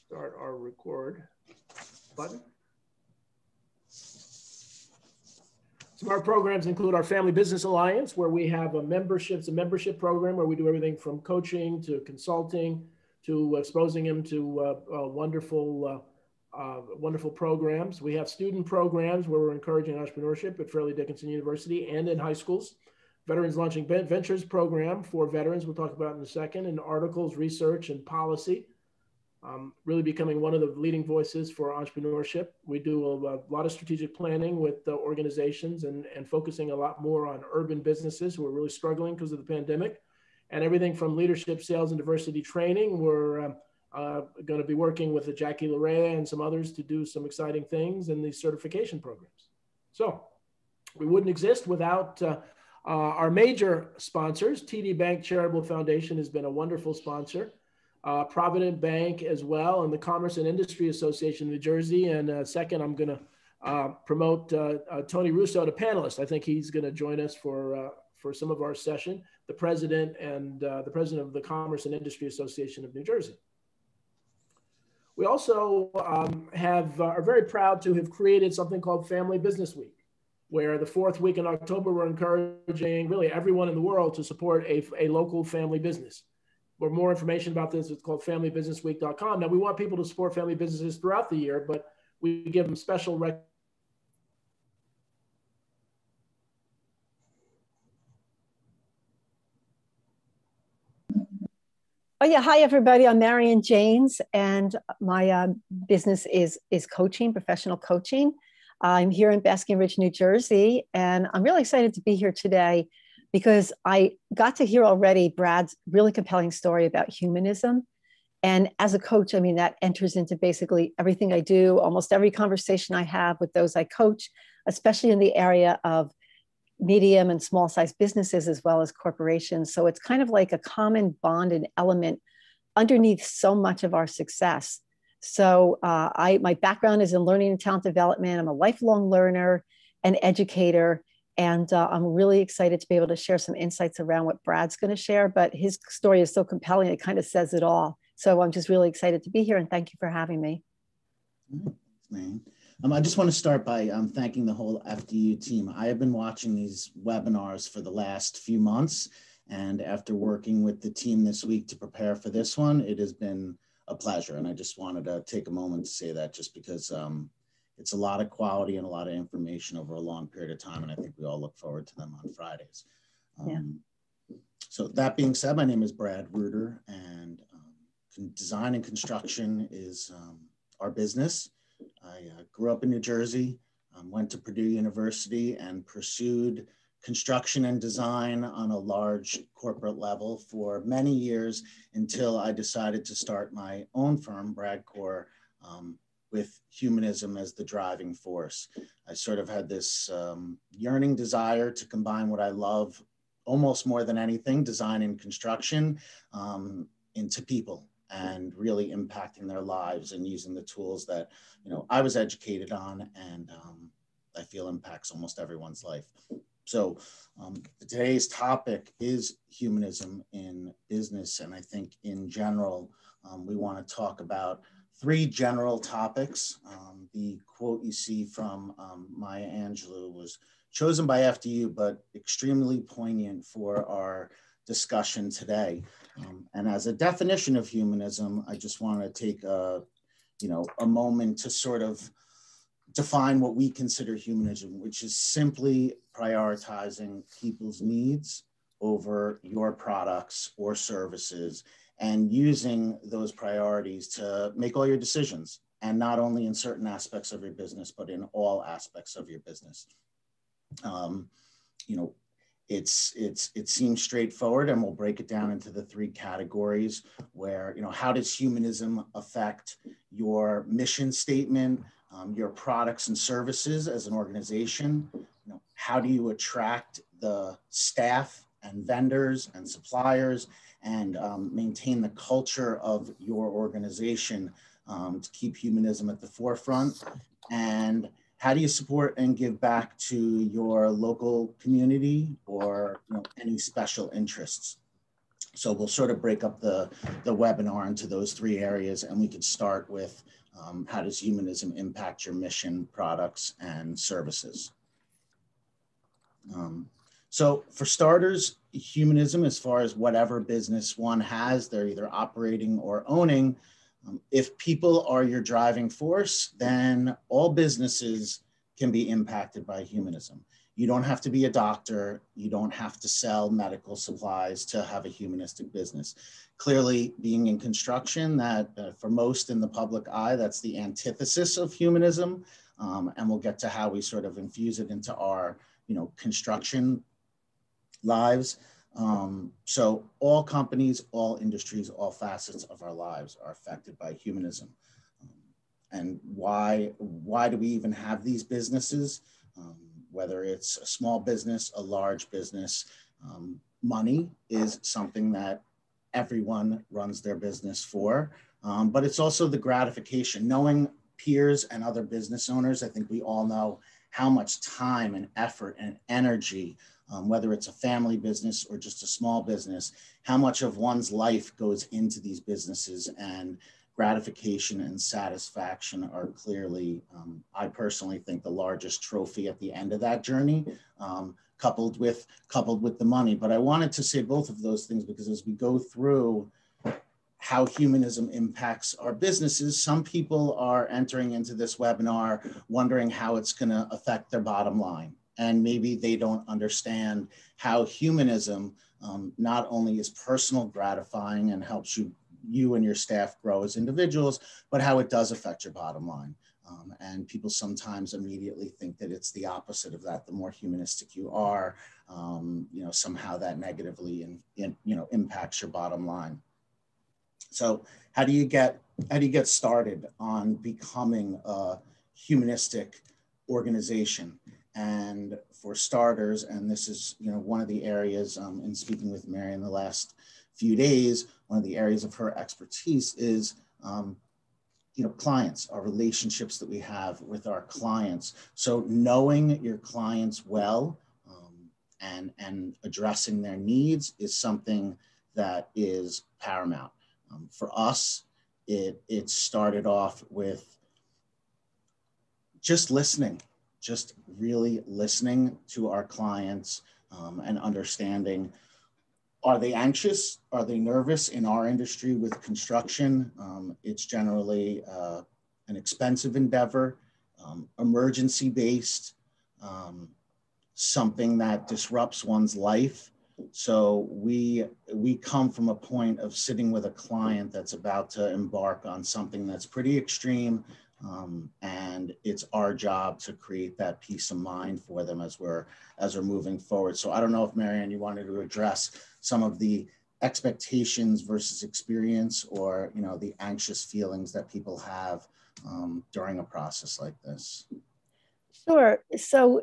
start our record button. Some of our programs include our Family Business Alliance, where we have a membership program where we do everything from coaching to consulting to exposing them to wonderful programs. We have student programs where we're encouraging entrepreneurship at Fairleigh Dickinson University and in high schools. Veterans Launching Ventures program for veterans, we'll talk about in a second, and articles, research, and policy. Really becoming one of the leading voices for entrepreneurship. We do a lot of strategic planning with organizations and focusing a lot more on urban businesses who are really struggling because of the pandemic. And everything from leadership, sales, and diversity training. We're going to be working with Jackie Larea and some others to do some exciting things in these certification programs. So we wouldn't exist without our major sponsors. TD Bank Charitable Foundation has been a wonderful sponsor. Provident Bank as well, and the Commerce and Industry Association of New Jersey. And second, I'm going to promote Tony Russo, the panelist. I think he's going to join us for some of our session, the president of the Commerce and Industry Association of New Jersey. We also are very proud to have created something called Family Business Week, where the fourth week in October, we're encouraging really everyone in the world to support a local family business. For more information about this, it's called familybusinessweek.com. Now, we want people to support family businesses throughout the year, but we give them special Oh yeah, hi everybody. I'm Marian James, and my business is coaching, professional coaching. I'm here in Basking Ridge, New Jersey, and I'm really excited to be here today because I got to hear already Brad's really compelling story about humanism. And as a coach, I mean, that enters into basically everything I do, almost every conversation I have with those I coach, especially in the area of medium and small size businesses as well as corporations. So it's kind of like a common bond and element underneath so much of our success. So my background is in learning and talent development. I'm a lifelong learner and educator, and I'm really excited to be able to share some insights around what Brad's going to share, but his story is so compelling, it kind of says it all. So I'm just really excited to be here, and thank you for having me. Thanks, man. I just want to start by thanking the whole FDU team. I have been watching these webinars for the last few months, and after working with the team this week to prepare for this one, it has been a pleasure. And I just wanted to take a moment to say that, just because it's a lot of quality and a lot of information over a long period of time, and I think we all look forward to them on Fridays. So that being said, my name is Brad Reuter, and design and construction is our business. I grew up in New Jersey, went to Purdue University, and pursued construction and design on a large corporate level for many years until I decided to start my own firm, Bradcore, with humanism as the driving force. I sort of had this yearning desire to combine what I love almost more than anything, design and construction, into people, and really impacting their lives and using the tools that, you know, I was educated on, and I feel impacts almost everyone's life. So today's topic is humanism in business. And I think in general, we want to talk about three general topics. The quote you see from Maya Angelou was chosen by FDU, but extremely poignant for our discussion today. And as a definition of humanism, I just want to take a moment to sort of define what we consider humanism, which is simply prioritizing people's needs over your products or services, and using those priorities to make all your decisions, and not only in certain aspects of your business, but in all aspects of your business. It seems straightforward, and we'll break it down into the three categories where, how does humanism affect your mission statement, your products and services as an organization? How do you attract the staff and vendors and suppliers, and maintain the culture of your organization to keep humanism at the forefront? And how do you support and give back to your local community or any special interests? So we'll sort of break up the webinar into those three areas, and we could start with how does humanism impact your mission, products, and services? So for starters, humanism, as far as whatever business one has, they're either operating or owning, if people are your driving force, then all businesses can be impacted by humanism. You don't have to be a doctor. You don't have to sell medical supplies to have a humanistic business. Clearly, being in construction, that for most in the public eye, that's the antithesis of humanism. And we'll get to how we sort of infuse it into our, construction lives. So all companies, all industries, all facets of our lives are affected by humanism. And why do we even have these businesses? Whether it's a small business, a large business, money is something that everyone runs their business for. But it's also the gratification. Knowing peers and other business owners, I think we all know how much time and effort and energy, whether it's a family business or just a small business, how much of one's life goes into these businesses, and gratification and satisfaction are clearly, I personally think, the largest trophy at the end of that journey, coupled with the money. But I wanted to say both of those things because as we go through how humanism impacts our businesses, some people are entering into this webinar wondering how it's going to affect their bottom line. And maybe they don't understand how humanism not only is personal gratifying and helps you and your staff grow as individuals, but how it does affect your bottom line. And people sometimes immediately think that it's the opposite of that. The more humanistic you are, somehow that negatively impacts your bottom line. So how do you get started on becoming a humanistic organization? And for starters, and this is one of the areas in speaking with Marian the last few days, one of the areas of her expertise is clients, our relationships that we have with our clients. So knowing your clients well and addressing their needs is something that is paramount. For us, it started off with just listening, just really listening to our clients and understanding, are they anxious? Are they nervous? In our industry with construction, it's generally an expensive endeavor, emergency-based, something that disrupts one's life. So we come from a point of sitting with a client that's about to embark on something that's pretty extreme, and it's our job to create that peace of mind for them as we're moving forward. So I don't know if Marian, you wanted to address some of the expectations versus experience, or the anxious feelings that people have during a process like this. Sure. So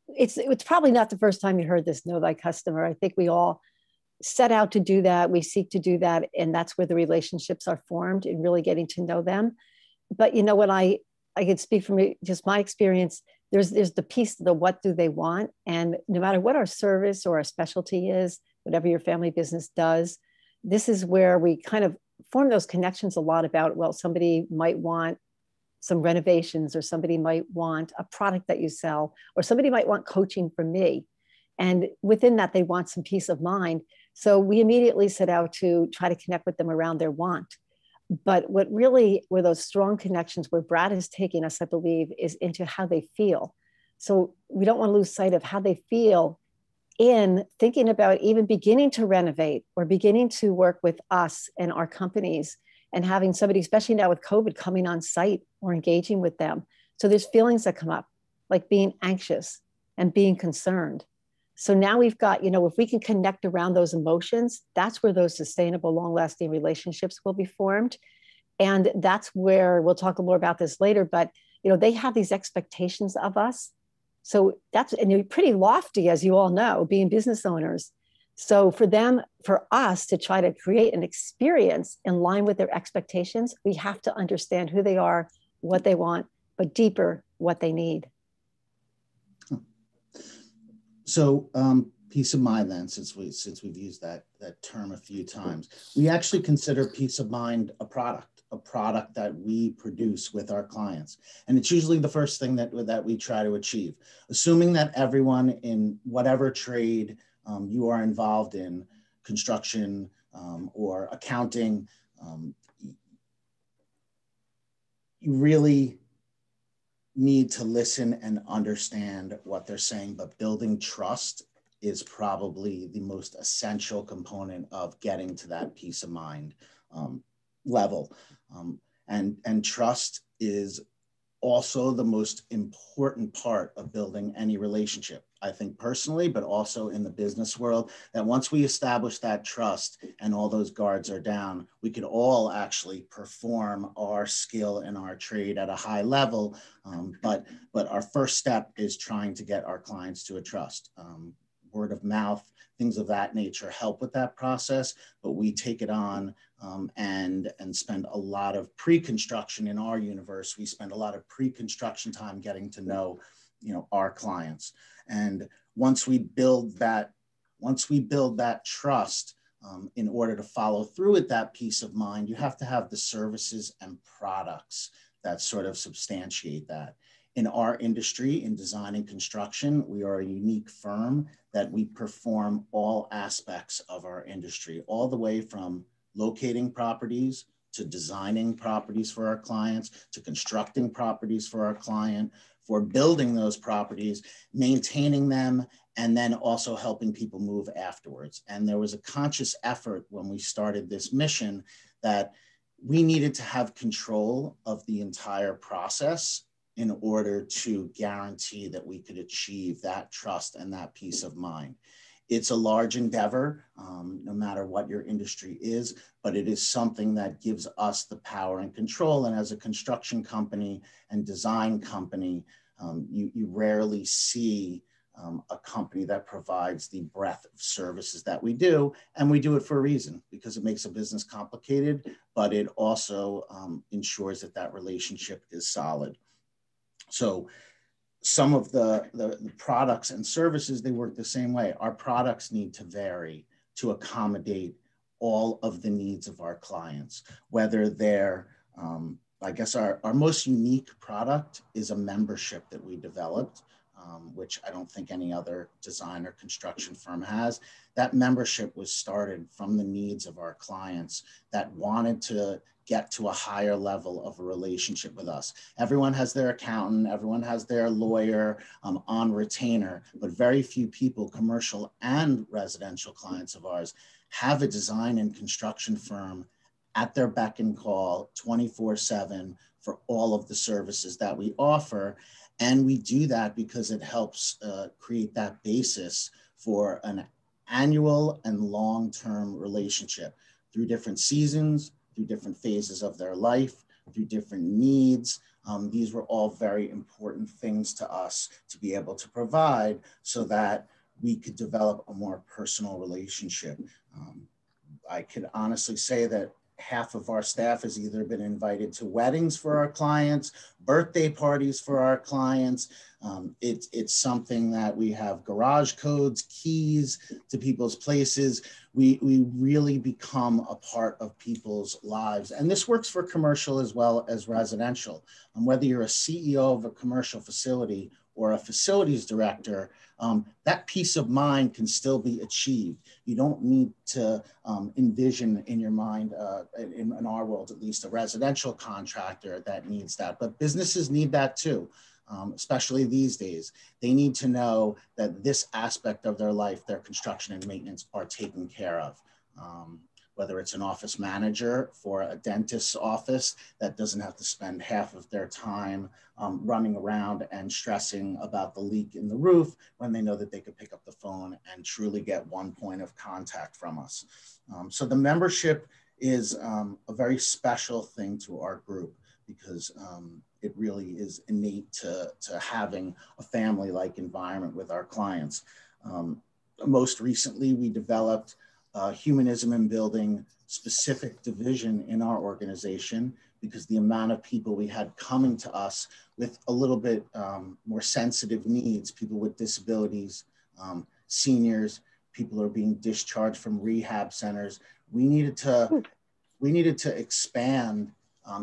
it's probably not the first time you heard this, know thy customer. I think we all set out to do that. We seek to do that. And that's where the relationships are formed and really getting to know them. But when I can speak from just my experience, there's the piece of the what do they want. And no matter what our service or our specialty is, whatever your family business does, this is where we kind of form those connections a lot about, well, somebody might want some renovations, or somebody might want a product that you sell, or somebody might want coaching from me. And within that, they want some peace of mind. So we immediately set out to try to connect with them around their want. But what really were those strong connections, where Brad is taking us, I believe, is into how they feel. So we don't want to lose sight of how they feel in thinking about even beginning to renovate or beginning to work with us and our companies, and having somebody, especially now with COVID, coming on site or engaging with them. So there's feelings that come up, like being anxious and being concerned. So now we've got, if we can connect around those emotions, that's where those sustainable, long-lasting relationships will be formed. And that's where we'll talk more about this later, but they have these expectations of us. So and they're pretty lofty, as you all know, being business owners. So for us to try to create an experience in line with their expectations, we have to understand who they are, what they want, but deeper, what they need. So Peace of mind then, since we've used that term a few times. We actually consider peace of mind a product that we produce with our clients. And it's usually the first thing that we try to achieve. Assuming that everyone in whatever trade you are involved in, construction or accounting, you really need to listen and understand what they're saying, but building trust is probably the most essential component of getting to that peace of mind level. And trust is also the most important part of building any relationship. I think personally, but also in the business world, that once we establish that trust and all those guards are down, we could all actually perform our skill and our trade at a high level. But our first step is trying to get our clients to a trust. Word of mouth, things of that nature help with that process, but we take it on and spend a lot of pre-construction in our universe. We spend a lot of pre-construction time getting to know, our clients. And once we build that trust, in order to follow through with that peace of mind, you have to have the services and products that sort of substantiate that. In our industry, in design and construction, we are a unique firm that we perform all aspects of our industry, all the way from locating properties to designing properties for our clients, to constructing properties for our client, for building those properties, maintaining them, and then also helping people move afterwards. And there was a conscious effort when we started this mission that we needed to have control of the entire process in order to guarantee that we could achieve that trust and that peace of mind. It's a large endeavor, no matter what your industry is, but it is something that gives us the power and control. And as a construction company and design company, you rarely see a company that provides the breadth of services that we do. And we do it for a reason, because it makes a business complicated, but it also ensures that that relationship is solid. So some of the products and services, they work the same way. Our products need to vary to accommodate all of the needs of our clients, whether they're, I guess our most unique product is a membership that we developed, which I don't think any other design or construction firm has. That membership was started from the needs of our clients that wanted to get to a higher level of a relationship with us. Everyone has their accountant, everyone has their lawyer on retainer, but very few people, commercial and residential clients of ours, have a design and construction firm at their beck and call 24/7 for all of the services that we offer. And we do that because it helps create that basis for an annual and long-term relationship through different seasons, through different phases of their life, through different needs. These were all very important things to us to be able to provide so that we could develop a more personal relationship. I could honestly say that half of our staff has either been invited to weddings for our clients, birthday parties for our clients. It's something that we have garage codes, keys to people's places. We really become a part of people's lives. And this works for commercial as well as residential. Whether you're a CEO of a commercial facility or a facilities director, that peace of mind can still be achieved. You don't need to envision in your mind, in our world at least, a residential contractor that needs that, but businesses need that too, especially these days. They need to know that this aspect of their life, their construction and maintenance, are taken care of. Whether it's an office manager for a dentist's office that doesn't have to spend half of their time running around and stressing about the leak in the roof when they know that they could pick up the phone and truly get one point of contact from us. So the membership is a very special thing to our group because it really is innate to having a family-like environment with our clients. Most recently, we developed Humanism in Building specific division in our organization because the amount of people we had coming to us with a little bit more sensitive needs, people with disabilities, seniors, people are being discharged from rehab centers. We needed to expand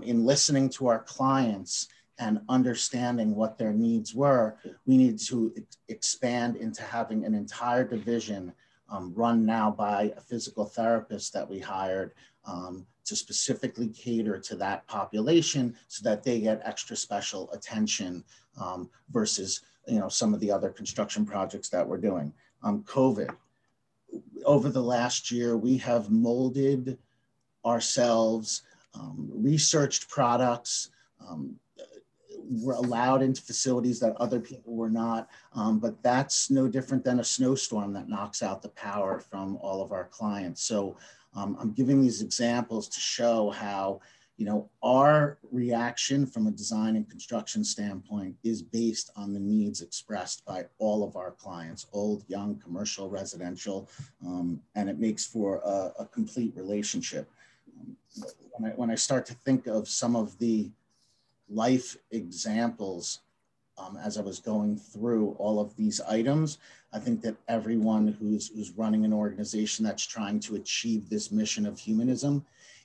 in listening to our clients and understanding what their needs were. We needed to expand into having an entire division run now by a physical therapist that we hired to specifically cater to that population so that they get extra special attention versus some of the other construction projects that we're doing. COVID. Over the last year, we have molded ourselves, researched products, were allowed into facilities that other people were not, but that's no different than a snowstorm that knocks out the power from all of our clients. So I'm giving these examples to show how, our reaction from a design and construction standpoint is based on the needs expressed by all of our clients, old, young, commercial, residential, and it makes for a complete relationship. When I start to think of some of the life examples as I was going through all of these items, I think that everyone who's running an organization that's trying to achieve this mission of humanism,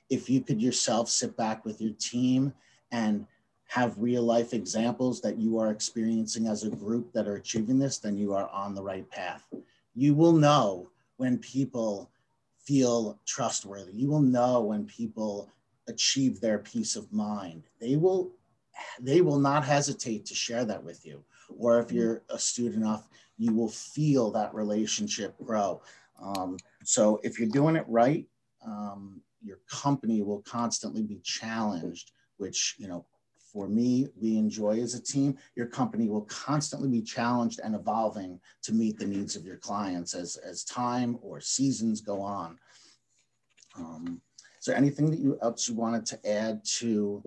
if you could yourself sit back with your team and have real life examples that you are experiencing as a group that are achieving this, then you are on the right path. You will know when people feel trustworthy. You will know when people achieve their peace of mind. They will not hesitate to share that with you. Or if you're astute enough, you will feel that relationship grow. So if you're doing it right, your company will constantly be challenged, which, for me, we enjoy as a team. Your company will constantly be challenged and evolving to meet the needs of your clients as time or seasons go on. Is there anything else you wanted to add to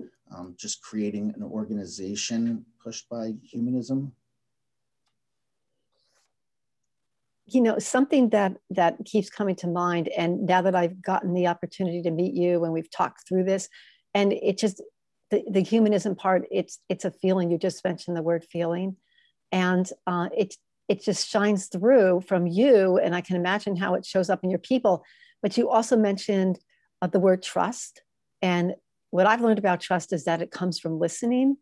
just creating an organization pushed by humanism? Something that keeps coming to mind, and now that I've gotten the opportunity to meet you and we've talked through this, and it just, the humanism part, it's a feeling. You just mentioned the word feeling, and it just shines through from you, and I can imagine how it shows up in your people. But you also mentioned the word trust, and what I've learned about trust is that it comes from listening.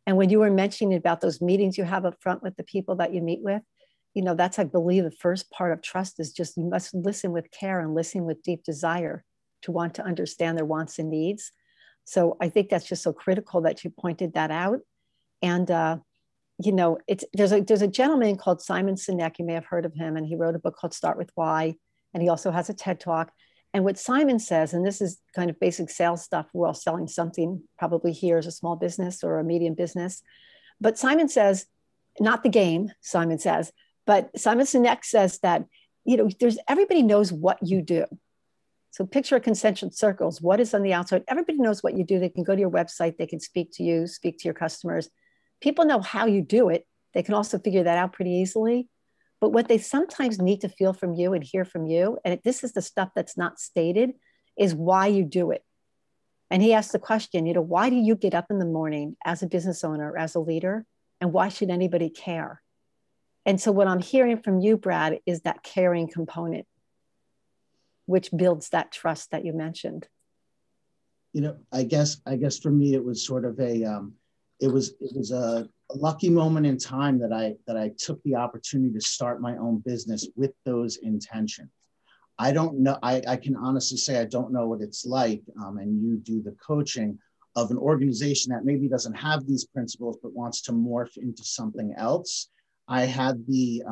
And when you were mentioning about those meetings you have up front with the people that you meet with, that's, I believe, the first part of trust is just, you must listen with care and listen with deep desire to want to understand their wants and needs. So I think that's just so critical that you pointed that out. And, there's a gentleman called Simon Sinek, you may have heard of him, and he wrote a book called Start With Why, and he also has a TED Talk. And what Simon says, and this is kind of basic sales stuff, we're all selling something probably here as a small business or a medium business. But Simon says, not the game, Simon says, but Simon Sinek says that, everybody knows what you do. So picture a concentric circles. What is on the outside? Everybody knows what you do. They can go to your website. They can speak to you, speak to your customers. People know how you do it. They can also figure that out pretty easily. But what they sometimes need to feel from you and hear from you, and this is the stuff that's not stated, is why you do it. And he asked the question, why do you get up in the morning as a business owner, as a leader, and why should anybody care? And so what I'm hearing from you, Brad, is that caring component, which builds that trust that you mentioned. I guess for me, it was sort of it was a lucky moment in time that I took the opportunity to start my own business with those intentions. I don't know, I can honestly say I don't know what it's like, and you do the coaching of an organization that maybe doesn't have these principles, but wants to morph into something else. I had the,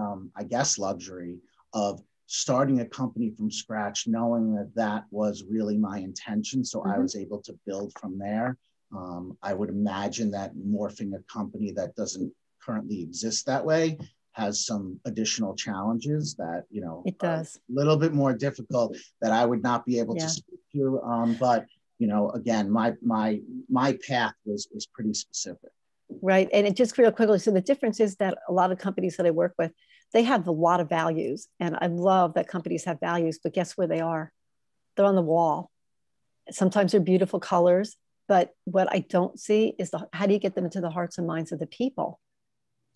luxury of starting a company from scratch, knowing that was really my intention. So I was able to build from there. I would imagine that morphing a company that doesn't currently exist that way has some additional challenges that, it does. A little bit more difficult that I would not be able to speak to. But, again, my path was pretty specific. Right. And it just real quickly. So the difference is that a lot of companies that I work with, they have a lot of values. And I love that companies have values, but guess where they are? They're on the wall. Sometimes they're beautiful colors, but what I don't see is how do you get them into the hearts and minds of the people?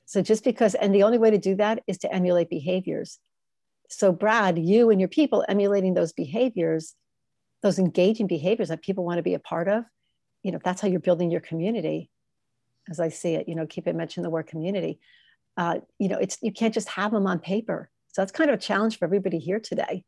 So just because, and the only way to do that is to emulate behaviors. So Brad, you and your people emulating those behaviors, those engaging behaviors that people want to be a part of, that's how you're building your community. As I see it, keep it mention the word community. You can't just have them on paper. So that's kind of a challenge for everybody here today.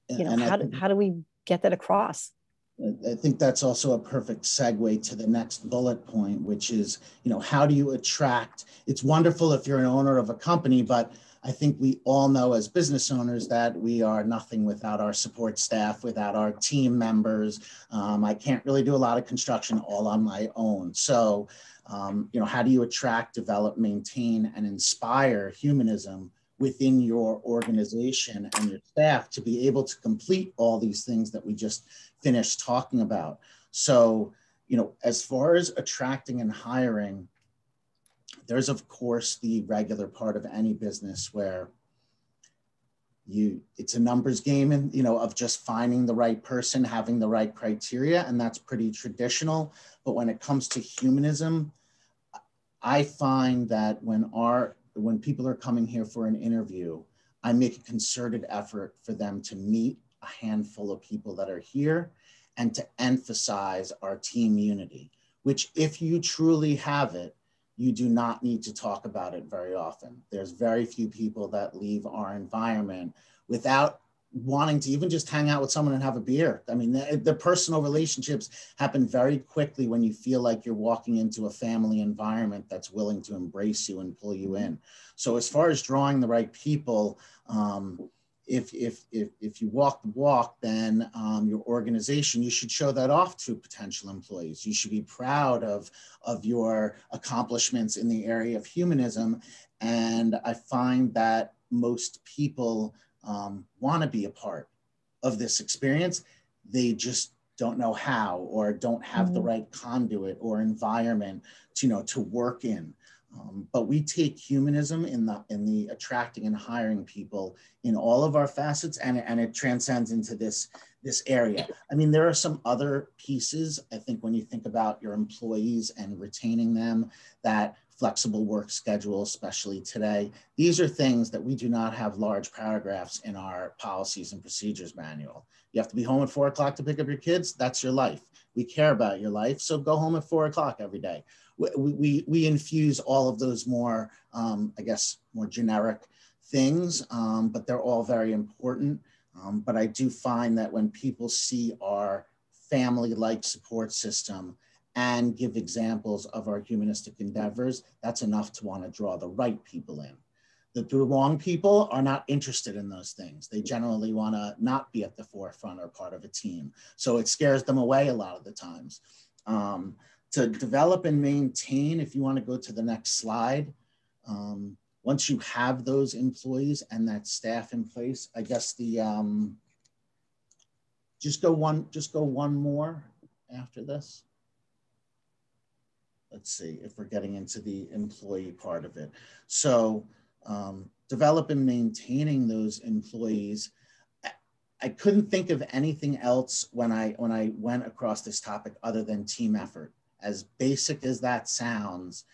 How do we get that across? I think that's also a perfect segue to the next bullet point, which is, how do you attract? It's wonderful if you're an owner of a company, but I think we all know as business owners that we are nothing without our support staff, without our team members. I can't really do a lot of construction all on my own. So, how do you attract, develop, maintain, and inspire humanism within your organization and your staff to be able to complete all these things that we just finished talking about? So, as far as attracting and hiring, there's of course the regular part of any business where it's a numbers game and, of just finding the right person, having the right criteria, and that's pretty traditional. But when it comes to humanism, I find that when people are coming here for an interview, I make a concerted effort for them to meet a handful of people that are here and to emphasize our team unity, which if you truly have it, you do not need to talk about it very often. There's very few people that leave our environment without wanting to even just hang out with someone and have a beer. I mean, the personal relationships happen very quickly when you feel like you're walking into a family environment that's willing to embrace you and pull you in. So as far as drawing the right people, if you walk the walk, then your organization, you should show that off to potential employees. You should be proud of your accomplishments in the area of humanism. And I find that most people want to be a part of this experience. They just don't know how, or don't have the right conduit or environment to work in. But we take humanism in the attracting and hiring people in all of our facets, and it transcends into this area. I mean, there are some other pieces, I think, when you think about your employees and retaining them, that flexible work schedule, especially today. These are things that we do not have large paragraphs in our policies and procedures manual. You have to be home at 4 o'clock to pick up your kids. That's your life. We care about your life, so go home at 4 o'clock every day. We infuse all of those more, more generic things, but they're all very important. But I do find that when people see our family-like support system and give examples of our humanistic endeavors, that's enough to want to draw the right people in. The wrong people are not interested in those things. They generally want to not be at the forefront or part of a team. So it scares them away a lot of the times. To develop and maintain, if you want to go to the next slide, once you have those employees and that staff in place, I guess just go one more after this. Let's see if we're getting into the employee part of it. So develop and maintaining those employees. I couldn't think of anything else when I went across this topic other than team effort. As basic as that sounds,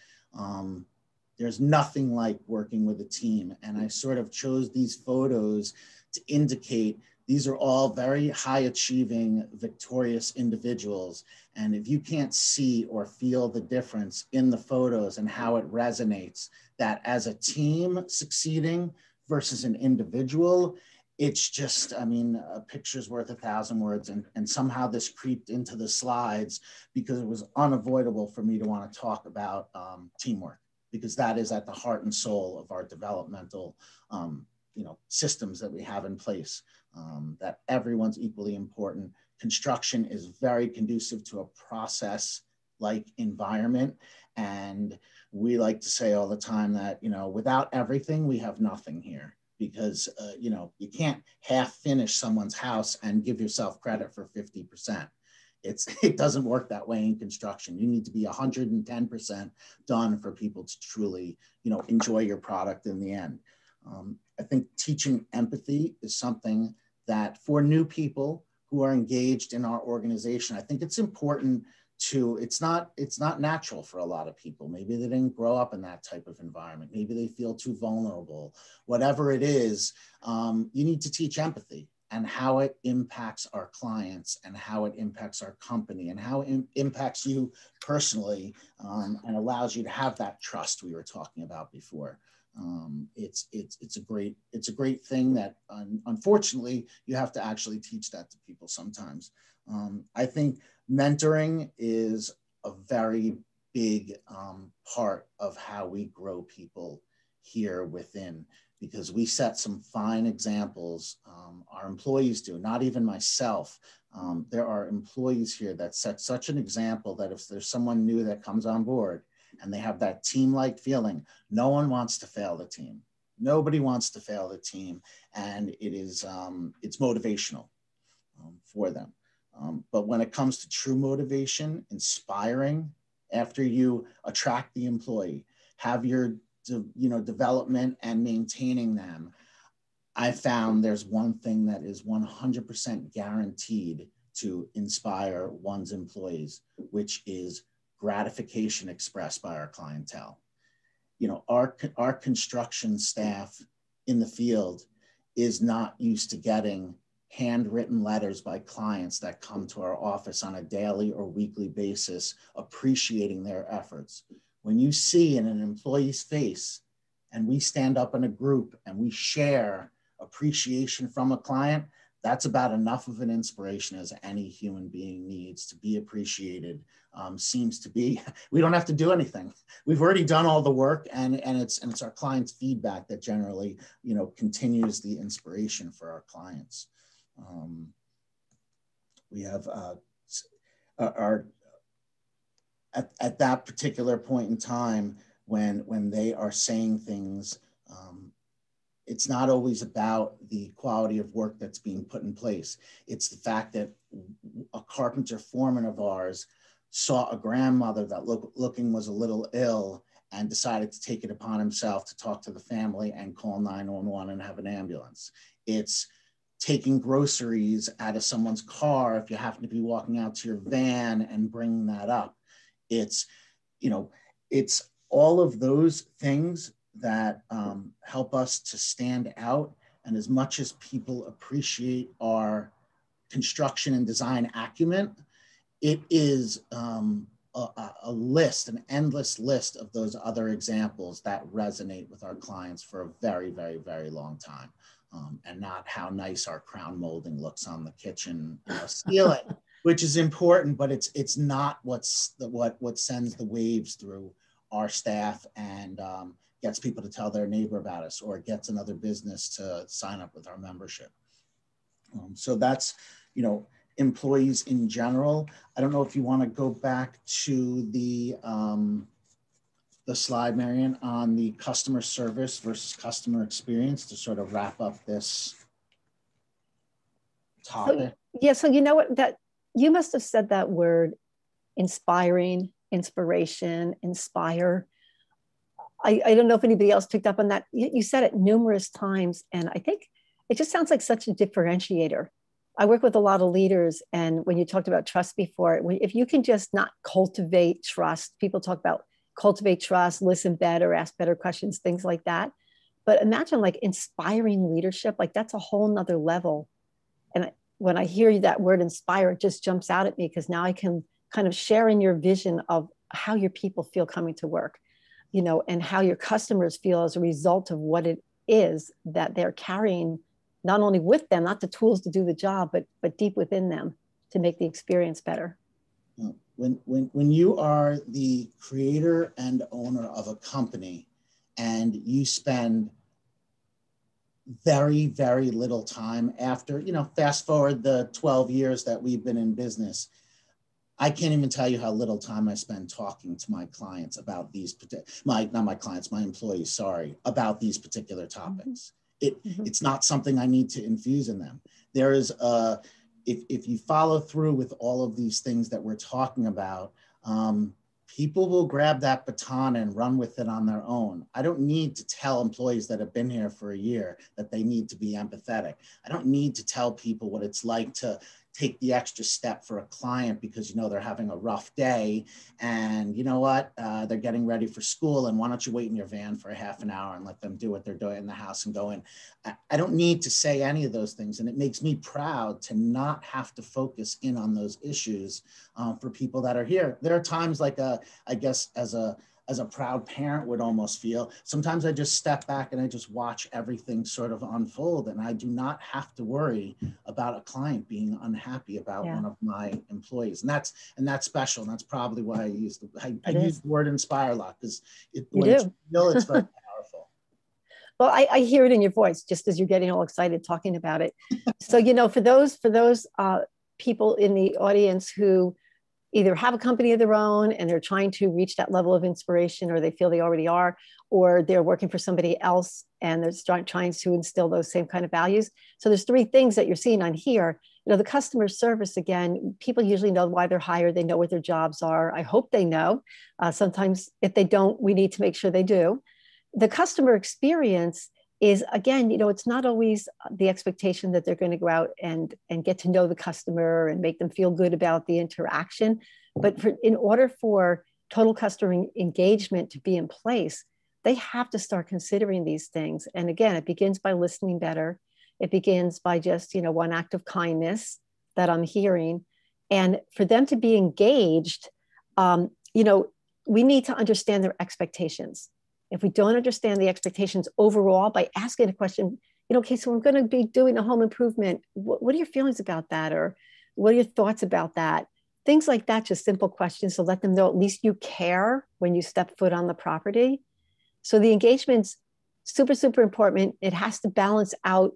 there's nothing like working with a team. And I sort of chose these photos to indicate these are all very high achieving, victorious individuals. And if you can't see or feel the difference in the photos and how it resonates, that as a team succeeding versus an individual, it's just, I mean, a picture's worth 1,000 words. And somehow this creeped into the slides because it was unavoidable for me to want to talk about teamwork, because that is at the heart and soul of our developmental systems that we have in place, that everyone's equally important. Construction is very conducive to a process-like environment. And we like to say all the time that, without everything, we have nothing here. Because, you can't half finish someone's house and give yourself credit for 50%. It doesn't work that way in construction. You need to be 110% done for people to truly, enjoy your product in the end. I think teaching empathy is something that for new people who are engaged in our organization, I think it's important it's not natural for a lot of people. Maybe they didn't grow up in that type of environment. Maybe they feel too vulnerable. Whatever it is, you need to teach empathy and how it impacts our clients and how it impacts our company and how it impacts you personally, and allows you to have that trust we were talking about before. It's a great thing that unfortunately you have to actually teach that to people sometimes. I think mentoring is a very big part of how we grow people here within, because we set some fine examples. Our employees do, not even myself. There are employees here that set such an example that if there's someone new that comes on board and they have that team-like feeling, no one wants to fail the team. Nobody wants to fail the team, and it is it's motivational for them. But when it comes to true motivation, inspiring, after you attract the employee, have your development and maintaining them, I found there's one thing that is 100% guaranteed to inspire one's employees, which is gratification expressed by our clientele. Our construction staff in the field is not used to getting handwritten letters by clients that come to our office on a daily or weekly basis appreciating their efforts. When you see in an employee's face, and we stand up in a group and we share appreciation from a client, that's about enough of an inspiration as any human being needs to be appreciated. Seems to be, we don't have to do anything. We've already done all the work, and it's our clients' feedback that generally, continues the inspiration for our clients. We have at that particular point in time when they are saying things, it's not always about the quality of work that's being put in place. It's the fact that a carpenter foreman of ours saw a grandmother that looking was a little ill and decided to take it upon himself to talk to the family and call 911 and have an ambulance. It's taking groceries out of someone's car if you happen to be walking out to your van and bringing that up. It's all of those things that help us to stand out. And as much as people appreciate our construction and design acumen, it is a list, an endless list of those other examples that resonate with our clients for a very, very, very long time. And not how nice our crown molding looks on the kitchen ceiling, which is important, but it's not what sends the waves through our staff and gets people to tell their neighbor about us or gets another business to sign up with our membership. So that's, employees in general. I don't know if you want to go back to the slide, Marian, on the customer service versus customer experience to sort of wrap up this topic. So you know what, that you must have said that word, inspiring, inspiration, inspire. I don't know if anybody else picked up on that. You said it numerous times, and I think it just sounds like such a differentiator. I work with a lot of leaders, and when you talked about trust before, if you can just not cultivate trust, people talk about cultivate trust, listen better, ask better questions, things like that. But imagine like inspiring leadership, like that's a whole nother level. And when I hear that word inspire, it just jumps out at me because now I can kind of share in your vision of how your people feel coming to work, and how your customers feel as a result of what it is that they're carrying, not only with them, not the tools to do the job, but deep within them to make the experience better. When you are the creator and owner of a company and you spend very, very little time after, fast forward the 12 years that we've been in business, I can't even tell you how little time I spend talking to my clients about these, my employees, about these particular topics. It's not something I need to infuse in them. There is if you follow through with all of these things that we're talking about, people will grab that baton and run with it on their own. I don't need to tell employees that have been here for a year that they need to be empathetic. I don't need to tell people what it's like to take the extra step for a client because you know they're having a rough day, and you know what, they're getting ready for school, and why don't you wait in your van for a half an hour and let them do what they're doing in the house and go in. I don't need to say any of those things, and it makes me proud to not have to focus in on those issues for people that are here. There are times like I guess as a proud parent would almost feel, sometimes I just step back and I just watch everything sort of unfold, and I do not have to worry about a client being unhappy about one of my employees. And that's special. And that's probably why I use the word inspire a lot, because when it's real, it's very powerful. Well, I hear it in your voice, just as you're getting all excited talking about it. So, you know, for those people in the audience who either have a company of their own and they're trying to reach that level of inspiration, or they feel they already are, or they're working for somebody else and they're trying to instill those same kind of values. So there's three things that you're seeing on here. You know, the customer service, again, people usually know why they're hired. They know what their jobs are. I hope they know. Sometimes if they don't, we need to make sure they do. The customer experience is, again, you know, it's not always the expectation that they're going to go out and get to know the customer and make them feel good about the interaction. But in order for total customer engagement to be in place, they have to start considering these things. And again, it begins by listening better. It begins by just, you know, one act of kindness that I'm hearing. And for them to be engaged, you know, we need to understand their expectations. If we don't understand the expectations overall, by asking a question, you know, okay, so I'm going to be doing a home improvement. What are your feelings about that? Or what are your thoughts about that? Things like that, just simple questions to let them know at least you care when you step foot on the property. So the engagement's super, super important. It has to balance out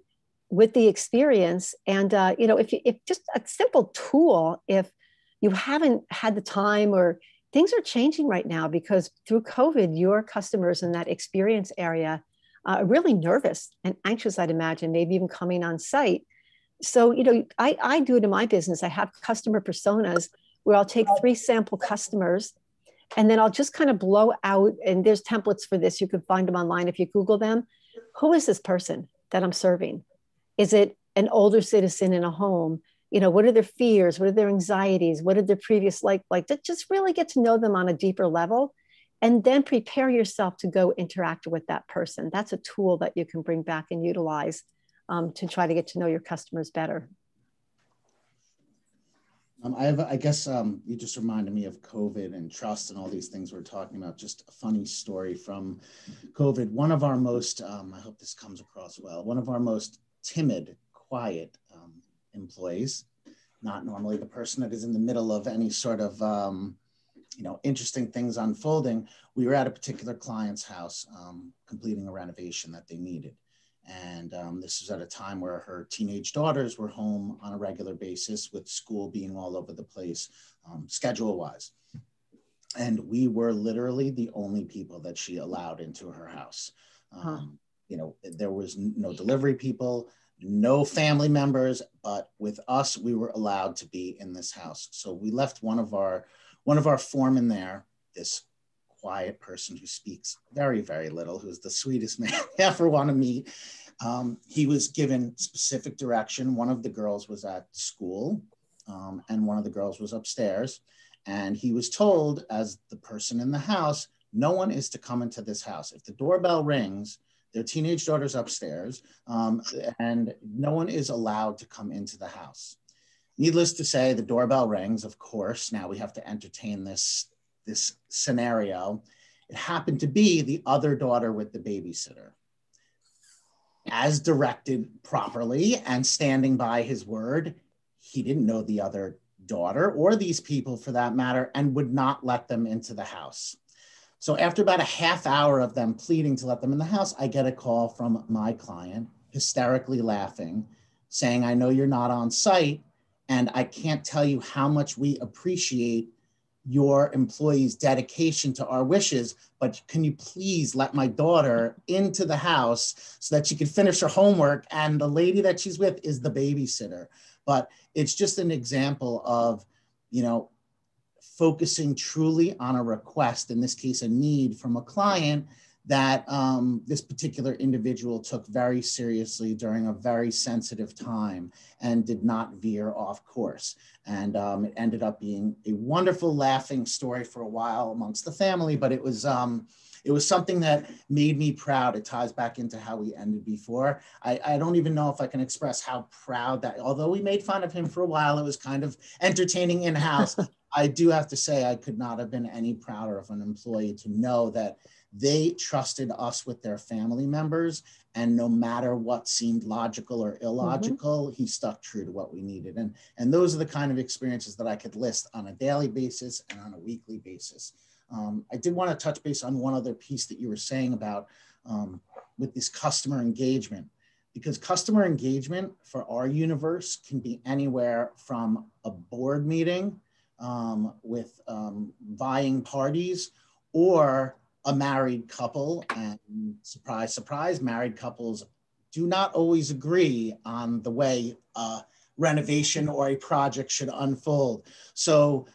with the experience. And, you know, if just a simple tool, if you haven't had the time, or things are changing right now because through COVID, your customers in that experience area are really nervous and anxious, I'd imagine, maybe even coming on site. So, you know, I do it in my business. I have customer personas where I'll take 3 sample customers, and then I'll just kind of blow out, and there's templates for this. You can find them online if you Google them. Who is this person that I'm serving? Is it an older citizen in a home? You know, what are their fears? What are their anxieties? What are their previous like? Just really get to know them on a deeper level, and then prepare yourself to go interact with that person. That's a tool that you can bring back and utilize to try to get to know your customers better. I guess you just reminded me of COVID and trust and all these things we're talking about. Just a funny story from COVID. One of our most, I hope this comes across well, one of our most timid, quiet employees, not normally the person that is in the middle of any sort of, you know, interesting things unfolding. We were at a particular client's house completing a renovation that they needed. And this was at a time where her teenage daughters were home on a regular basis, with school being all over the place, schedule-wise. And we were literally the only people that she allowed into her house. You know, there was no delivery people, no family members, but with us, we were allowed to be in this house. So we left one of our foremen there, this quiet person who speaks very, very little, who's the sweetest man I ever want to meet. He was given specific direction. One of the girls was at school and one of the girls was upstairs. And he was told, as the person in the house, no one is to come into this house. If the doorbell rings, their teenage daughter's upstairs, and no one is allowed to come into the house. Needless to say, the doorbell rings, of course. Now we have to entertain this scenario. It happened to be the other daughter with the babysitter. As directed properly and standing by his word, he didn't know the other daughter or these people for that matter, and would not let them into the house. So after about a half hour of them pleading to let them in the house, I get a call from my client, hysterically laughing, saying, I know you're not on site, and I can't tell you how much we appreciate your employees' dedication to our wishes, but can you please let my daughter into the house so that she can finish her homework, and the lady that she's with is the babysitter. But it's just an example of, you know, focusing truly on a request, in this case, a need from a client that this particular individual took very seriously during a very sensitive time and did not veer off course. And it ended up being a wonderful laughing story for a while amongst the family, but it was something that made me proud. It ties back into how we ended before. I don't even know if I can express how proud that, although we made fun of him for a while, it was kind of entertaining in-house. I do have to say I could not have been any prouder of an employee to know that they trusted us with their family members, and no matter what seemed logical or illogical, he stuck true to what we needed. And those are the kind of experiences that I could list on a daily basis and on a weekly basis. I did want to touch base on one other piece that you were saying about with this customer engagement, because customer engagement for our universe can be anywhere from a board meeting with vying parties, or a married couple. And surprise, surprise, married couples do not always agree on the way renovation or a project should unfold. So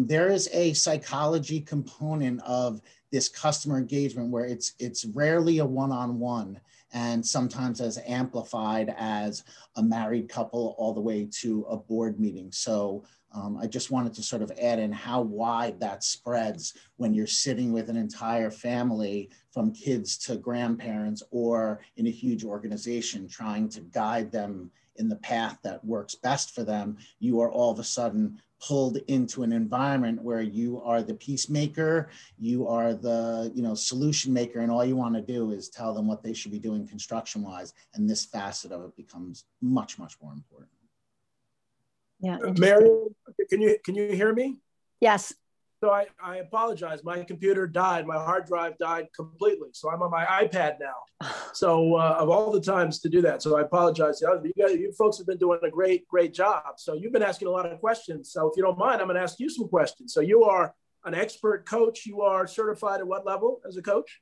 there is a psychology component of this customer engagement where it's rarely a one-on-one, and sometimes as amplified as a married couple all the way to a board meeting. So I just wanted to sort of add in how wide that spreads when you're sitting with an entire family, from kids to grandparents, or in a huge organization trying to guide them in the path that works best for them. You are all of a sudden pulled into an environment where you are the peacemaker, you are the solution maker, and all you want to do is tell them what they should be doing construction-wise. And this facet of it becomes much, much more important. Yeah, Marian, can you hear me? Yes. So I apologize. My computer died. My hard drive died completely. So I'm on my iPad now. So of all the times to do that. So I apologize. You folks have been doing a great job. So you've been asking a lot of questions. So if you don't mind, I'm going to ask you some questions. So you are an expert coach. You are certified at what level as a coach?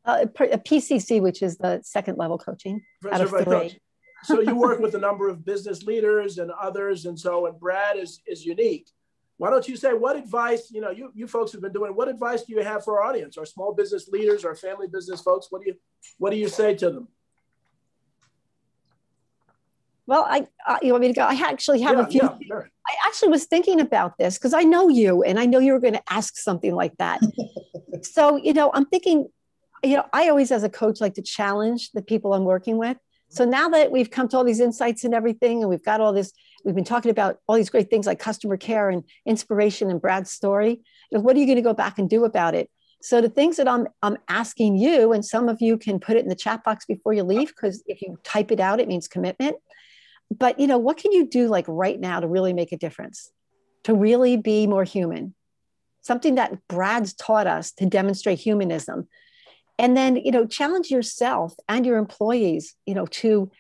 A PCC, which is the second level coaching out of 3. Coach. So you work with a number of business leaders and others. And Brad is unique. Why don't you say what advice, you folks have been doing, what advice do you have for our audience, our small business leaders, our family business folks? What do you say to them? Well, you want me to go? I actually have a few. Yeah, sure. I actually was thinking about this because I know you, and I know you were going to ask something like that. So, I'm thinking, I always, as a coach, like to challenge the people I'm working with. So now that we've come to all these insights and everything, and we've got all this, we've been talking about all these great things like customer care and inspiration and Brad's story, what are you going to go back and do about it? So the things that I'm asking you, and some of you can put it in the chat box before you leave, because if you type it out, it means commitment. But, what can you do like right now to really make a difference, to really be more human? Something that Brad's taught us to demonstrate humanism. And then, challenge yourself and your employees, to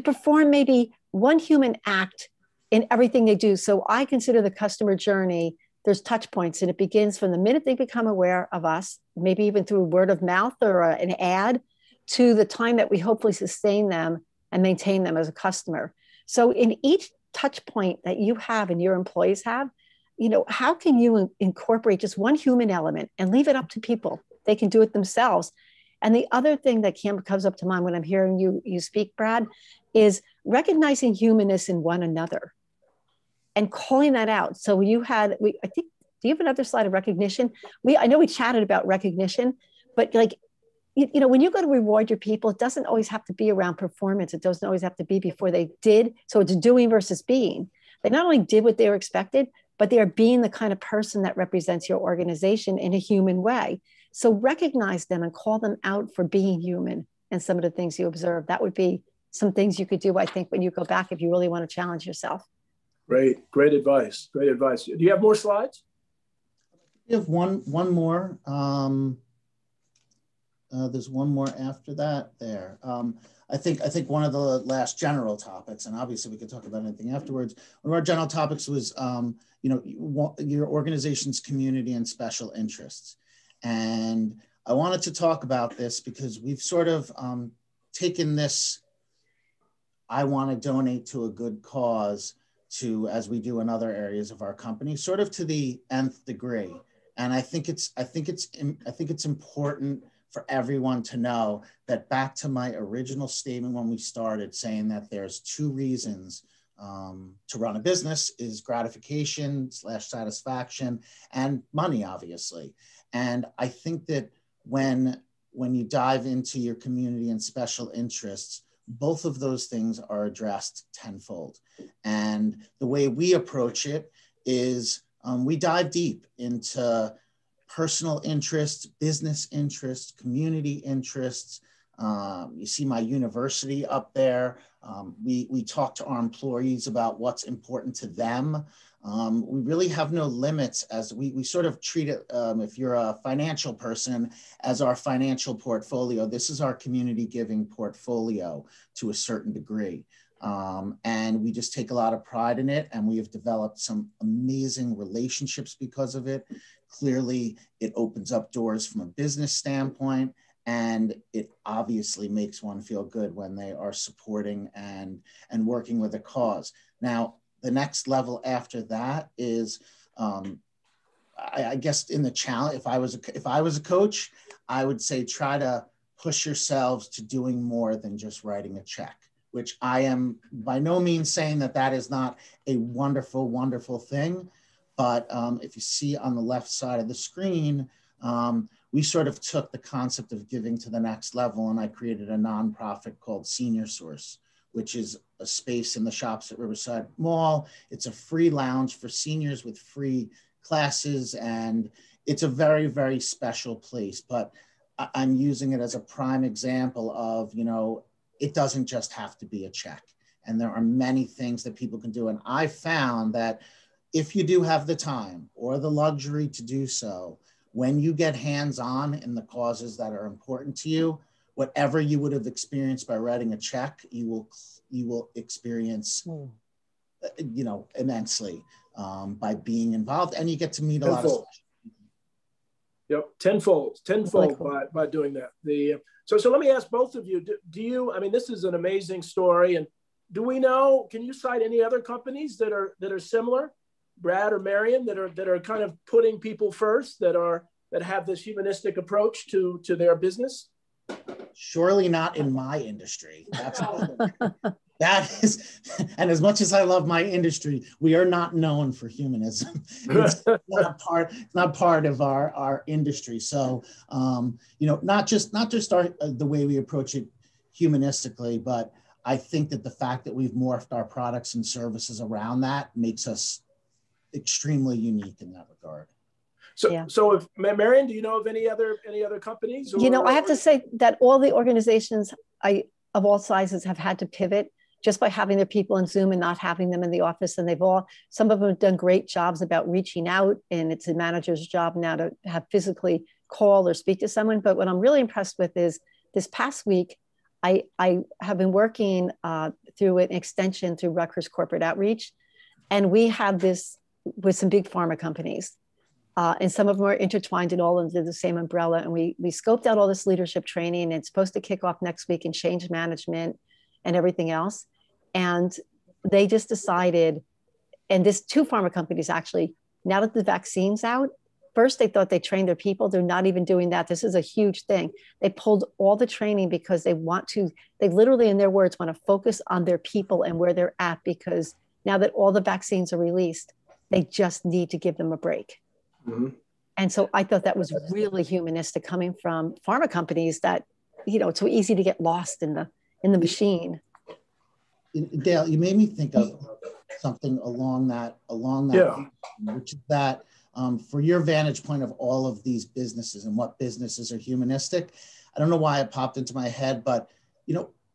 perform maybe one human act in everything they do. So I consider the customer journey, there's touch points, and it begins from the minute they become aware of us, maybe even through word of mouth or an ad, to the time that we hopefully sustain them and maintain them as a customer. So in each touch point that you have and your employees have, how can you incorporate just one human element and leave it up to people? They can do it themselves. And the other thing that comes up to mind when I'm hearing you speak, Brad, is recognizing humanness in one another and calling that out. So I think, do you have another slide of recognition? I know we chatted about recognition, but when you go to reward your people, it doesn't always have to be around performance. It doesn't always have to be before they did. So it's doing versus being. They not only did what they were expected, but they are being the kind of person that represents your organization in a human way. So recognize them and call them out for being human and some of the things you observe. That would be some things you could do, I think, when you go back, if you really want to challenge yourself. Great advice. Great advice. Do you have more slides? We have one more. There's one more after that there. I think one of the last general topics, and obviously we could talk about anything afterwards. One of our general topics was, your organization's community and special interests. And I wanted to talk about this because we've sort of taken this, I want to donate to a good cause, to, as we do in other areas of our company, sort of to the nth degree. And I think it's important for everyone to know that, back to my original statement when we started, saying that there's two reasons to run a business, is gratification / satisfaction and money, obviously. And I think that when you dive into your community and special interests, both of those things are addressed tenfold. And the way we approach it is we dive deep into personal interests, business interests, community interests. You see my university up there. We talk to our employees about what's important to them. We really have no limits, as we sort of treat it, if you're a financial person, as our financial portfolio. This is our community giving portfolio to a certain degree. And we just take a lot of pride in it, and we have developed some amazing relationships because of it. Clearly, it opens up doors from a business standpoint, and it obviously makes one feel good when they are supporting and working with a cause. Now, the next level after that is, I guess, in the challenge. If I was a coach, I would say try to push yourselves to doing more than just writing a check, which I am by no means saying that is not a wonderful, wonderful thing. But if you see on the left side of the screen, we sort of took the concept of giving to the next level, and I created a nonprofit called Senior Source, which is a space in the shops at Riverside Mall. It's a free lounge for seniors with free classes, and it's a very, very special place. But I'm using it as a prime example of, it doesn't just have to be a check. And there are many things that people can do. And I found that if you do have the time or the luxury to do so, when you get hands-on in the causes that are important to you, whatever you would have experienced by writing a check, you will experience, immensely by being involved, and you get to meet a lot of. Yep, tenfold by doing that. So let me ask both of you: do you? I mean, this is an amazing story, and do we know? Can you cite any other companies that are similar, Brad or Marian, that are kind of putting people first, that have this humanistic approach to their business? Surely not in my industry. That is, and as much as I love my industry, we are not known for humanism. It's not part of our industry. So, not just the way we approach it humanistically, but I think that the fact that we've morphed our products and services around that makes us extremely unique in that regard. So if Marian, do you know of any other companies? I have to say that all the organizations of all sizes have had to pivot just by having their people in Zoom and not having them in the office. And some of them have done great jobs about reaching out, and it's a manager's job now to have physically call or speak to someone. But what I'm really impressed with is this past week, I have been working through an extension through Rutgers Corporate Outreach. And we have this with some big pharma companies. And some of them are intertwined and all under the same umbrella. And we scoped out all this leadership training. And it's supposed to kick off next week in change management and everything else. And they just decided, and this 2 pharma companies actually, now that the vaccine's out, first they thought they trained their people. They're not even doing that. This is a huge thing. They pulled all the training because they literally, in their words, want to focus on their people and where they're at, because now that all the vaccines are released, they just need to give them a break. Mm-hmm. And so I thought that was really humanistic coming from pharma companies that, it's so easy to get lost in the machine. Dale, you made me think of something along that, which is that for your vantage point of all of these businesses and what businesses are humanistic, I don't know why it popped into my head, but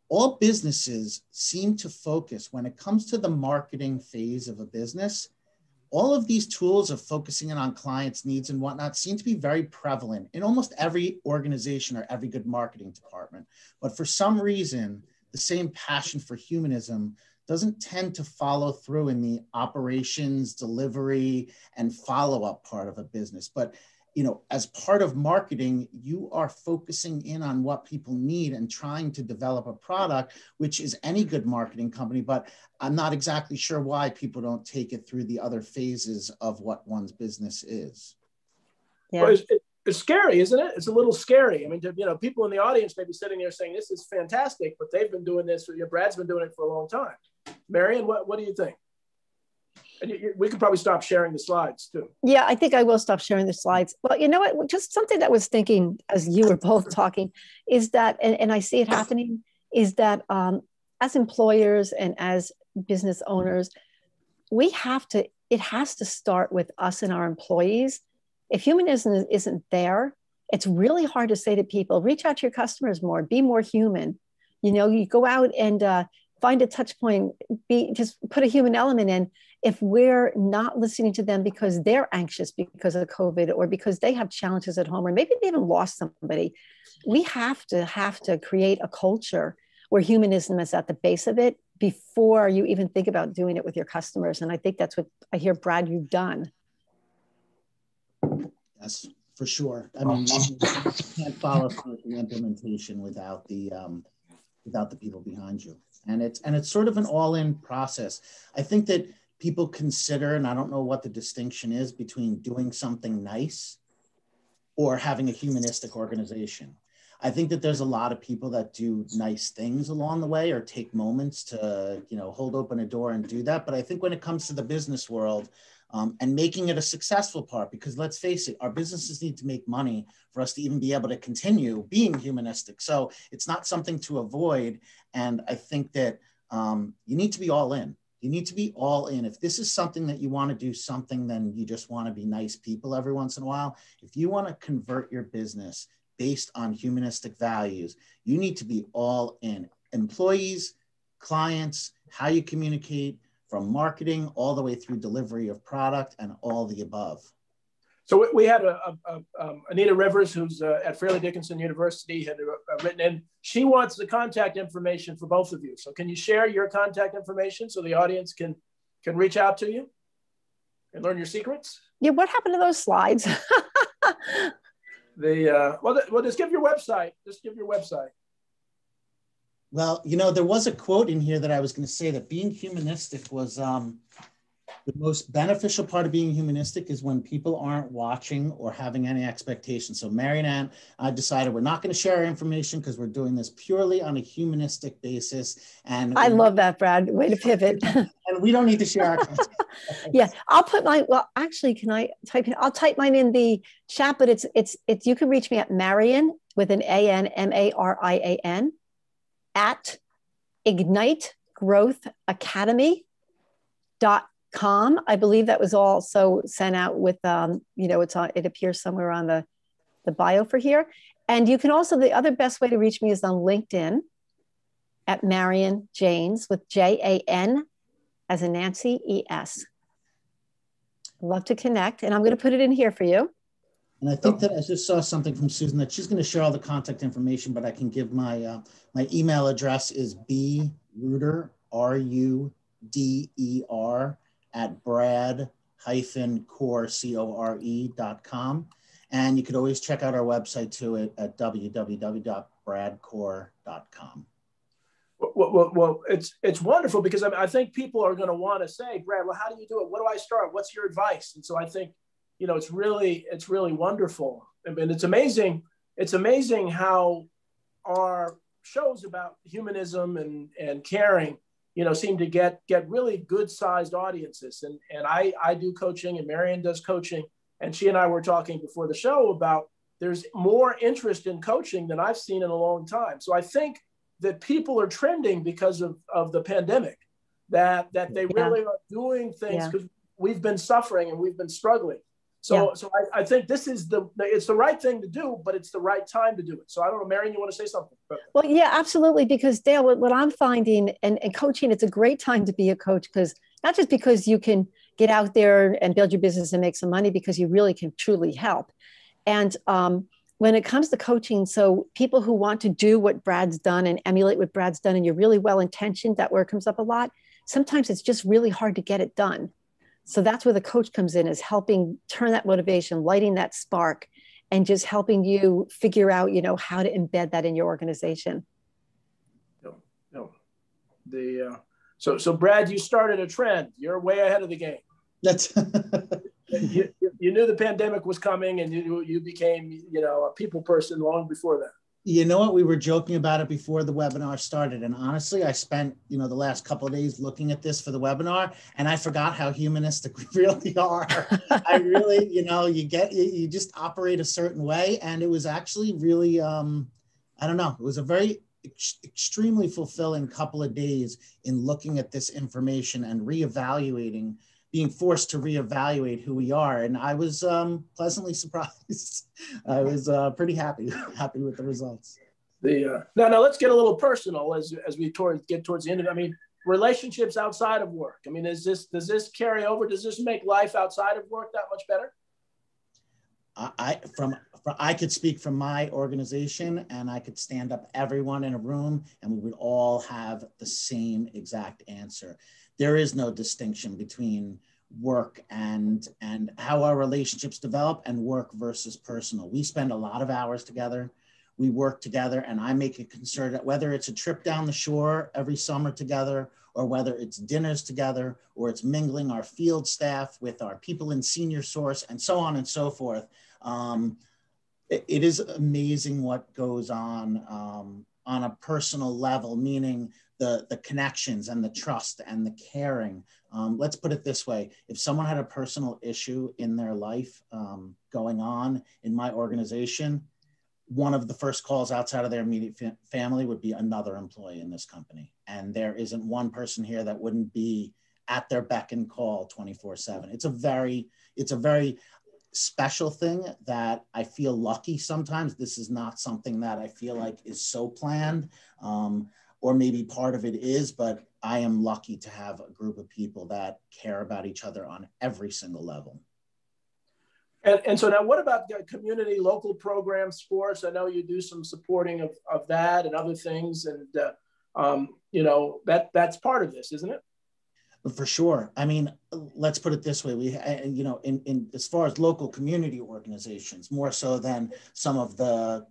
all businesses seem to focus when it comes to the marketing phase of a business. All of these tools of focusing in on clients' needs and whatnot seem to be very prevalent in almost every organization or every good marketing department. But for some reason, the same passion for humanism doesn't tend to follow through in the operations, delivery, and follow-up part of a business. But as part of marketing, you are focusing in on what people need and trying to develop a product, which is any good marketing company. But I'm not exactly sure why people don't take it through the other phases of what one's business is. Yeah. Well, It's scary, isn't it? It's a little scary. I mean, people in the audience may be sitting there saying, this is fantastic, but they've been doing this, Brad's been doing it for a long time. Marian, what do you think? And we could probably stop sharing the slides too. Yeah, I think I will stop sharing the slides. Well, you know what, just something that I was thinking as you were both talking is that, and I see it happening, is that as employers and as business owners, it has to start with us and our employees. If humanism isn't there, it's really hard to say to people, reach out to your customers more, be more human. You go out and find a touch point, just put a human element in. If we're not listening to them because they're anxious because of COVID or because they have challenges at home, or maybe they even lost somebody, we have to create a culture where humanism is at the base of it before you even think about doing it with your customers. And I think that's what I hear, Brad, you've done. Yes, for sure. I mean, you can't follow through with the implementation without the people behind you. And it's sort of an all-in process. I think that people consider, and I don't know what the distinction is between doing something nice or having a humanistic organization. I think that there's a lot of people that do nice things along the way or take moments to, hold open a door and do that. But I think when it comes to the business world, and making it a successful part, because let's face it, our businesses need to make money for us to even be able to continue being humanistic. So it's not something to avoid. And I think that you need to be all in. You need to be all in. If this is something that you want to do something, then you just want to be nice people every once in a while. If you want to convert your business based on humanistic values, you need to be all in. Employees, clients, how you communicate, from marketing all the way through delivery of product and all the above. So we had Anita Rivers, who's at Fairleigh Dickinson University, had written in. She wants the contact information for both of you. So can you share your contact information so the audience can reach out to you and learn your secrets? Yeah, what happened to those slides? Well, just give your website. Well, there was a quote in here that I was going to say that being humanistic was the most beneficial part of being humanistic is when people aren't watching or having any expectations. So Marian and I decided we're not going to share our information because we're doing this purely on a humanistic basis. And I love that, Brad. Way to pivot. And we don't need to share our content. Yeah, I'll put mine. Well, actually, can I type in? I'll type mine in the chat, but it's you can reach me at Marian with an A-N, Marian at ignitegrowthacademy.com. I believe that was also sent out with, it appears somewhere on the bio for here. And you can also, the other best way to reach me is on LinkedIn at Marian Janes with Jan as in Nancy, E-S. Love to connect. And I'm going to put it in here for you. And I think that I just saw something from Susan that she's going to share all the contact information, but I can give my my email address is bruder, RUDER at brad-core.com. And you could always check out our website too at www.bradcore.com. Well, it's wonderful because I think people are going to want to say, Brad, well, how do you do it? What do I start? What's your advice? And so I think, it's really wonderful. I mean, it's amazing. It's amazing how our shows about humanism and caring, seem to get really good sized audiences. And I do coaching and Marian does coaching. And she and I were talking before the show about there's more interest in coaching than I've seen in a long time. So I think that people are trending because of the pandemic, that they really are doing things because we've been suffering and we've been struggling. So I think this is it's the right thing to do, but it's the right time to do it. So I don't know, Marian, you want to say something? Well, yeah, absolutely. Because Dale, what I'm finding and coaching, it's a great time to be a coach because not just because you can get out there and build your business and make some money, because you really can truly help. And when it comes to coaching, so people who want to do what Brad's done and emulate what Brad's done, and you're really well-intentioned, that word comes up a lot. Sometimes it's just really hard to get it done. So that's where the coach comes in, is helping turn that motivation, lighting that spark, and just helping you figure out, how to embed that in your organization. So Brad, you started a trend. You're way ahead of the game. That's You knew the pandemic was coming, and you became, a people person long before that. You know what? We were joking about it before the webinar started. And honestly, I spent, the last couple of days looking at this for the webinar, and I forgot how humanistic we really are. I really, you just operate a certain way. And it was actually really, I don't know, it was a very extremely fulfilling couple of days in looking at this information and reevaluating, being forced to reevaluate who we are. And I was pleasantly surprised. I was pretty happy with the results. Now let's get a little personal as we get towards the end of it. I mean, relationships outside of work. I mean, does this carry over? Does this make life outside of work that much better? I could speak from my organization, and I could stand up everyone in a room and we would all have the same exact answer. There is no distinction between work and how our relationships develop and work versus personal. We spend a lot of hours together. We work together, and I make a concerted, whether it's a trip down the shore every summer together, or whether it's dinners together, or it's mingling our field staff with our people in senior source, and so on and so forth. It is amazing what goes on a personal level, meaning the connections and the trust and the caring. Let's put it this way. If someone had a personal issue in their life going on in my organization, one of the first calls outside of their immediate family would be another employee in this company. And there isn't one person here that wouldn't be at their beck and call 24/7. It's a very special thing that I feel lucky sometimes. This is not something that I feel like is so planned, or maybe part of it is, but I am lucky to have a group of people that care about each other on every single level. And so now what about the community, local programs, sports? I know you do some supporting of that and other things. And, that's part of this, isn't it? For sure. I mean, let's put it this way. We, in as far as local community organizations, more so than some of the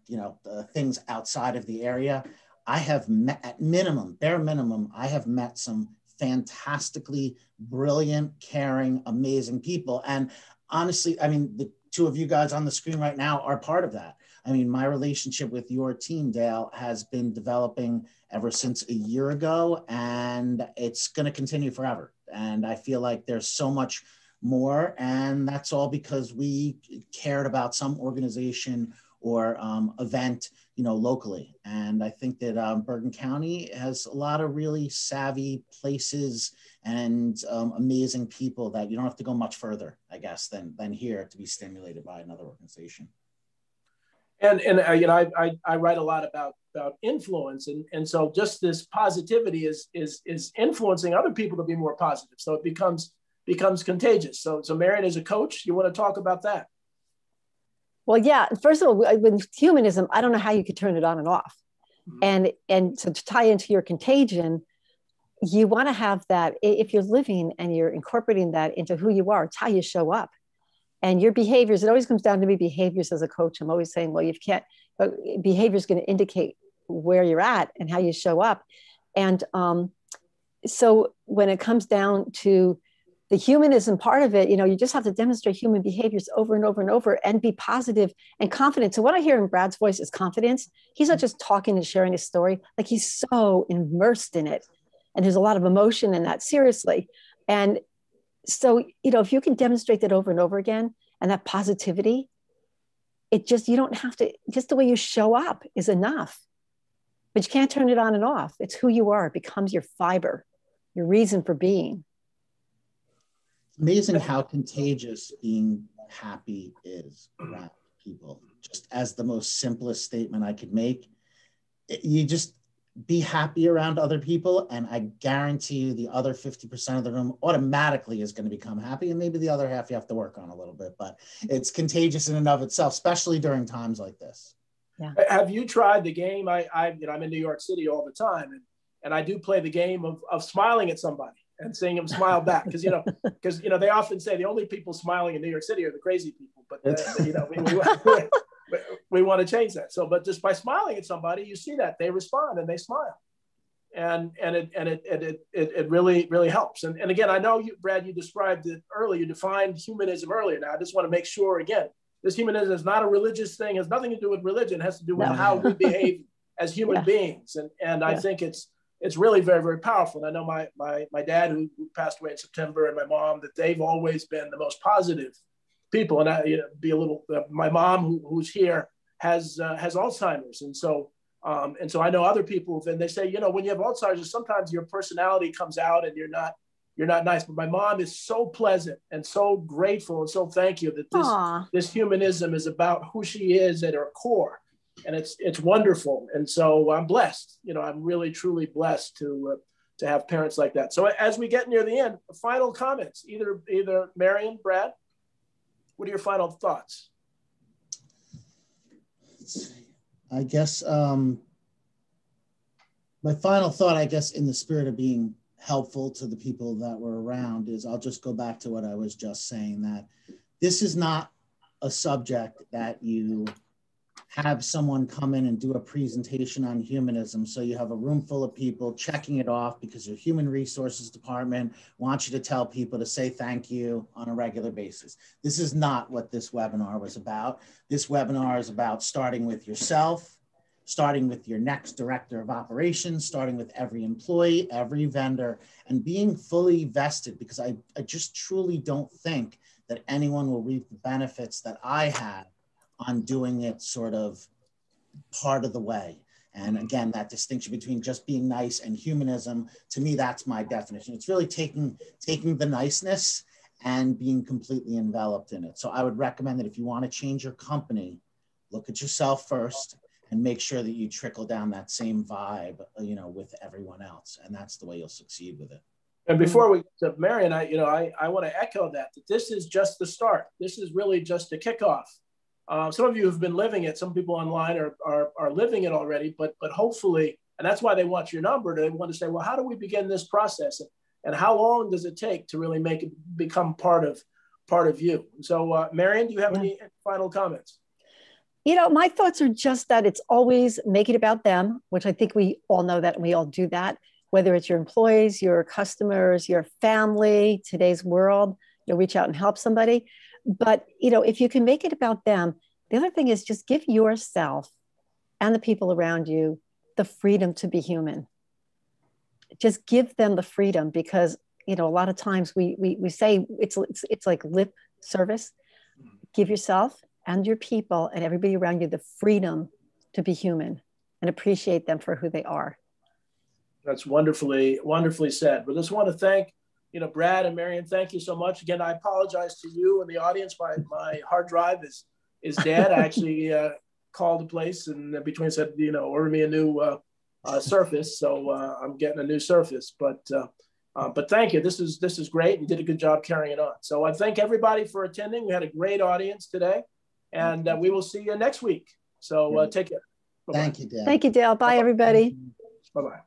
things outside of the area, I have met, at minimum, bare minimum, I have met some fantastically brilliant, caring, amazing people. And honestly, I mean, the two of you guys on the screen right now are part of that. I mean, my relationship with your team, Dale, has been developing ever since a year ago, and it's going to continue forever. And I feel like there's so much more, and that's all because we cared about some organization or event, locally. And I think that Bergen County has a lot of really savvy places and amazing people that you don't have to go much further, I guess, than here to be stimulated by another organization. And I write a lot about influence, and so just this positivity is influencing other people to be more positive. So it becomes contagious. So Marian, as a coach, you want to talk about that? Well, yeah. First of all, with humanism, I don't know how you could turn it on and off. Mm-hmm. And so to tie into your contagion, you want to have that. If you're living and you're incorporating that into who you are, it's how you show up. And your behaviors, it always comes down to me behaviors as a coach. I'm always saying, well, behavior is going to indicate where you're at and how you show up. And so when it comes down to the humanism part of it, you just have to demonstrate human behaviors over and over and over and be positive and confident. So what I hear in Brad's voice is confidence. He's not just talking and sharing his story, like he's so immersed in it. And there's a lot of emotion in that, seriously. And so, if you can demonstrate that over and over again and that positivity, you don't have to, just the way you show up is enough. But you can't turn it on and off. It's who you are. It becomes your fiber, your reason for being. Amazing how contagious being happy is around people. Just as the most simplest statement I could make, you just be happy around other people, and I guarantee you the other 50% of the room automatically is going to become happy, and maybe the other half you have to work on a little bit, but it's contagious in and of itself, especially during times like this. Yeah. Have you tried the game? I'm in New York City all the time, and I do play the game of smiling at somebody and seeing them smile back, because they often say the only people smiling in New York City are the crazy people, but we want to change that. So, but just by smiling at somebody, you see that they respond and they smile. it really helps. And again, I know you, Brad, you described it earlier. You defined humanism earlier. Now I just want to make sure again, this humanism is not a religious thing. It has nothing to do with religion. It has to do with how we behave as human beings. And I think it's really very powerful. And I know my dad, who passed away in September, and my mom, that they've always been the most positive people. And my mom, who's here, has Alzheimer's, and so I know other people, and they say, when you have Alzheimer's, sometimes your personality comes out and you're not nice. But my mom is so pleasant and so grateful and so thank you that this humanism is about who she is at her core, and it's wonderful. And so I'm blessed. I'm really truly blessed to have parents like that. So as we get near the end, final comments, either Marian, Brad, what are your final thoughts? I guess my final thought, I guess, in the spirit of being helpful to the people that were around, is I'll just go back to what I was just saying, that this is not a subject that you have someone come in and do a presentation on humanism. So you have a room full of people checking it off because your human resources department wants you to tell people to say thank you on a regular basis. This is not what this webinar was about. This webinar is about starting with yourself, starting with your next director of operations, starting with every employee, every vendor, and being fully vested, because I just truly don't think that anyone will reap the benefits that I had on doing it sort of part of the way. And again, that distinction between just being nice and humanism, to me, that's my definition. It's really taking the niceness and being completely enveloped in it. So I would recommend that if you want to change your company, look at yourself first and make sure that you trickle down that same vibe, with everyone else. And that's the way you'll succeed with it. And before we, so Marian, I want to echo that this is just the start. This is really just a kickoff. Some of you have been living it. Some people online are living it already, but hopefully, and that's why they want your number. They want to say, well, how do we begin this process, and how long does it take to really make it become part of you? So, Marian, do you have any final comments? My thoughts are just that it's always make it about them, which I think we all know that, and we all do that. Whether it's your employees, your customers, your family, today's world, you'll reach out and help somebody. But, if you can make it about them, the other thing is just give yourself and the people around you the freedom to be human. Just give them the freedom, because, a lot of times we say it's like lip service. Give yourself and your people and everybody around you the freedom to be human and appreciate them for who they are. That's wonderfully said. But I just want to thank Brad and Marian, thank you so much. Again, I apologize to you and the audience. My hard drive is dead. I actually called the place and between said, order me a new Surface. So I'm getting a new Surface. But thank you. This is great. You did a good job carrying it on. So I thank everybody for attending. We had a great audience today, and we will see you next week. So take care. Bye-bye. Thank you, Dale. Thank you, Dale. Bye, everybody. Bye-bye.